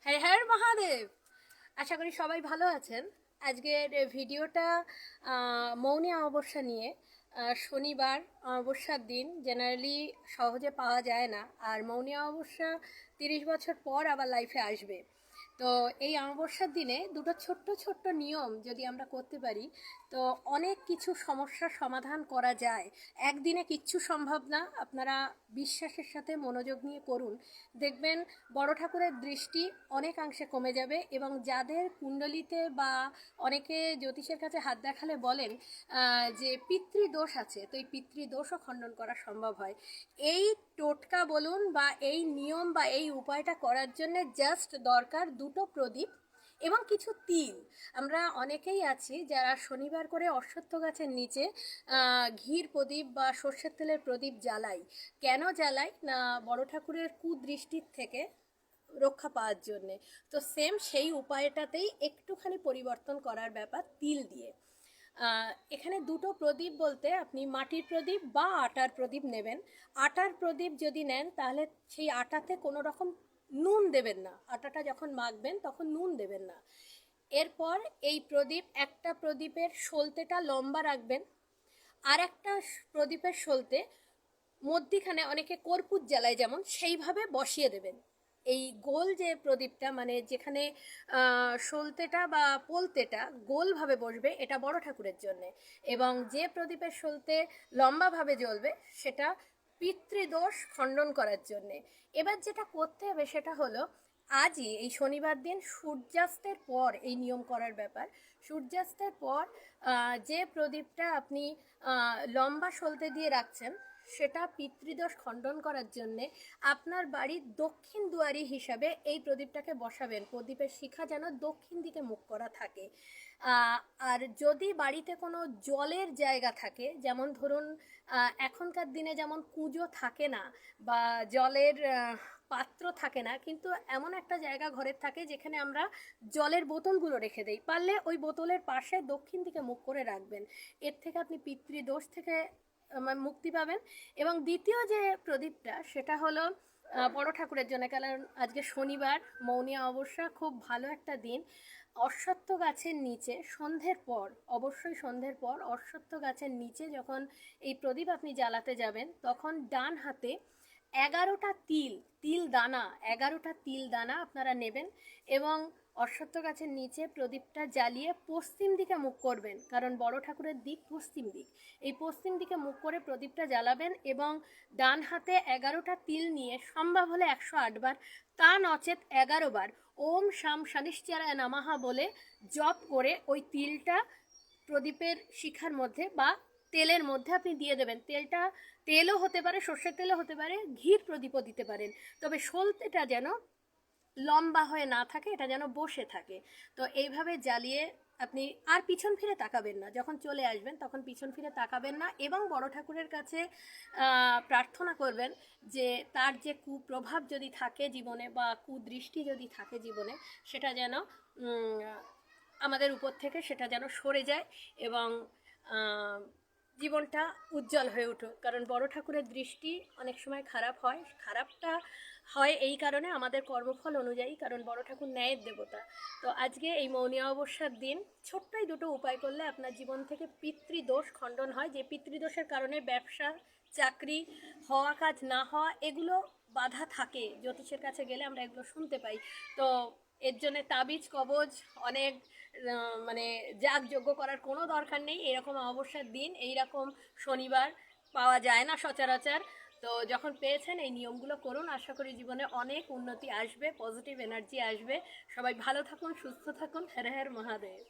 হ্যাঁ হ্যাঁ মহাদেব। আশা করি সবাই ভালো আছেন। আজকের ভিডিওটা মৌনী অমাবস্যা নিয়ে। শনিবার অমাবস্যার দিন জেনারেলি সহজে পাওয়া যায় না, আর মৌনী অমাবস্যা 30 বছর পর আবার লাইফে আসবে। তো এই অমাবস্যার দিনে দুটো ছোট্ট ছোট্ট নিয়ম যদি আমরা করতে পারি, তো অনেক কিছু সমস্যার সমাধান করা যায়। একদিনে কিচ্ছু সম্ভব না, আপনারা বিশ্বাসের সাথে মনোযোগ নিয়ে করুন, দেখবেন বড় ঠাকুরের দৃষ্টি অনেকাংশে কমে যাবে। এবং যাদের কুণ্ডলিতে বা অনেকে জ্যোতিষের কাছে হাত দেখালে বলেন যে পিতৃদোষ আছে, তো এই পিতৃদোষও খণ্ডন করা সম্ভব হয়। এই টোটকা বলুন বা এই নিয়ম বা এই উপায়টা করার জন্য জাস্ট দরকার দুটো প্রদীপ এবং কিছু তিল। আমরা অনেকেই আছি যারা শনিবার করে অশ্বত্থ গাছের নিচে ঘির প্রদীপ বা সর্ষের তেলের প্রদীপ জ্বালাই। কেন জ্বালাই না, বড় ঠাকুরের কুদৃষ্টির থেকে রক্ষা পাওয়ার জন্যে। তো সেম সেই উপায়টাতেই একটুখানি পরিবর্তন করার ব্যাপার তিল দিয়ে। এখানে দুটো প্রদীপ বলতে আপনি মাটির প্রদীপ বা আটার প্রদীপ নেবেন। আটার প্রদীপ যদি নেন তাহলে সেই আটাতে কোনো রকম নুন দেবেন না, আটাটা যখন মাখবেন তখন নুন দেবেন না। এরপর এই একটা প্রদীপের সলতেটা লম্বা রাখবেন, আর একটা প্রদীপের সলতে মধ্যিখানে অনেকে কর্পূর জ্বালায় যেমন, সেইভাবে বসিয়ে দেবেন। এই গোল যে প্রদীপটা, মানে যেখানে সলতেটা বা পোলতেটা গোলভাবে বসবে, এটা বড় ঠাকুরের জন্যে। এবং যে প্রদীপের সলতে লম্বাভাবে জ্বলবে সেটা পিতৃদোষ খণ্ডন করার জন্যে। এবার যেটা করতে হবে সেটা হলো, আজই এই শনিবার দিন সূর্যাস্তের পর এই নিয়ম করার ব্যাপার। সূর্যাস্তের পর যে প্রদীপটা আপনি লম্বা সলতে দিয়ে রাখছেন, সেটা পিতৃদোষ খণ্ডন করার জন্যে আপনার বাড়ির দক্ষিণ দুয়ারি হিসাবে এই প্রদীপটাকে বসাবেন। প্রদীপের শিখা যেন দক্ষিণ দিকে মুখ করা থাকে। আর যদি বাড়িতে কোনো জলের জায়গা থাকে, যেমন ধরুন এখনকার দিনে যেমন কুঁজো থাকে না বা জলের পাত্র থাকে না, কিন্তু এমন একটা জায়গা ঘরের থাকে যেখানে আমরা জলের বোতলগুলো রেখে দেই, পারলে ওই বোতলের পাশে দক্ষিণ দিকে মুখ করে রাখবেন। এর থেকে আপনি পিতৃদোষ থেকে মুক্তি পাবেন। এবং দ্বিতীয় যে প্রদীপটা সেটা হলো বড় ঠাকুরের জন্য, কারণ আজকে শনিবার মৌনী অমাবস্যা, খুব ভালো একটা দিন। অশ্বত্থ গাছের নিচে সন্ধ্যের পর, অবশ্যই সন্ধ্যের পর অশ্বত্থ গাছের নিচে যখন এই প্রদীপ আপনি জ্বালাতে যাবেন, তখন ডান হাতে 11টা তিল দানা, 11টা তিল দানা আপনারা নেবেন এবং অশ্বত্থ গাছের নিচে প্রদীপটা জ্বালিয়ে পশ্চিম দিকে মুখ করবেন, কারণ বড় ঠাকুরের দিক পশ্চিম দিক। এই পশ্চিম দিকে মুখ করে প্রদীপটা জ্বালাবেন এবং ডান হাতে 11টা তিল নিয়ে সম্ভব হলে 108 বার, তা নচেত 11 বার ওম শাম শনিশ্চরায় নমঃ বলে জপ করে ওই তিলটা প্রদীপের শিখার মধ্যে বা তেলের মধ্যে আপনি দিয়ে দেবেন। তেলও হতে পারে, সর্ষের তেলও হতে পারে, ঘির প্রদীপও দিতে পারেন, তবে সলতেটা যেন লম্বা হয়ে না থাকে, এটা যেন বসে থাকে। তো এইভাবে জ্বালিয়ে আপনি আর পিছন ফিরে তাকাবেন না, যখন চলে আসবেন তখন পিছন ফিরে তাকাবেন না এবং বড় ঠাকুরের কাছে প্রার্থনা করবেন যে তার যে কুপ্রভাব যদি থাকে জীবনে বা কুদৃষ্টি যদি থাকে জীবনে, সেটা যেন আমাদের উপর থেকে সেটা যেন সরে যায় এবং জীবনটা উজ্জ্বল হয়ে উঠুক। কারণ বড় ঠাকুরের দৃষ্টি অনেক সময় খারাপ হয়, খারাপটা হয় এই কারণে আমাদের কর্মফল অনুযায়ী, কারণ বড় ঠাকুর ন্যায়ের দেবতা। তো আজকে এই মৌনী অমাবস্যার দিন ছোট্টই দুটো উপায় করলে আপনার জীবন থেকে পিতৃদোষ খণ্ডন হয়। যে পিতৃদোষের কারণে ব্যবসা, চাকরি, হওয়া কাজ না হওয়া, এগুলো বাধা থাকে, জ্যোতিষের কাছে গেলে আমরা এগুলো শুনতে পাই। তো এর জন্য তাবিজ কবজ অনেক মানে যাগযজ্ঞ করার কোনো দরকার নেই। এরকম অমাবস্যার দিন এইরকম শনিবার পাওয়া যায় না সচরাচর। তো যখন পেয়েছেন এই নিয়মগুলো করুন, আশা করি জীবনে অনেক উন্নতি আসবে, পজিটিভ এনার্জি আসবে। সবাই ভালো থাকুন, সুস্থ থাকুন। হর হর মহাদেব।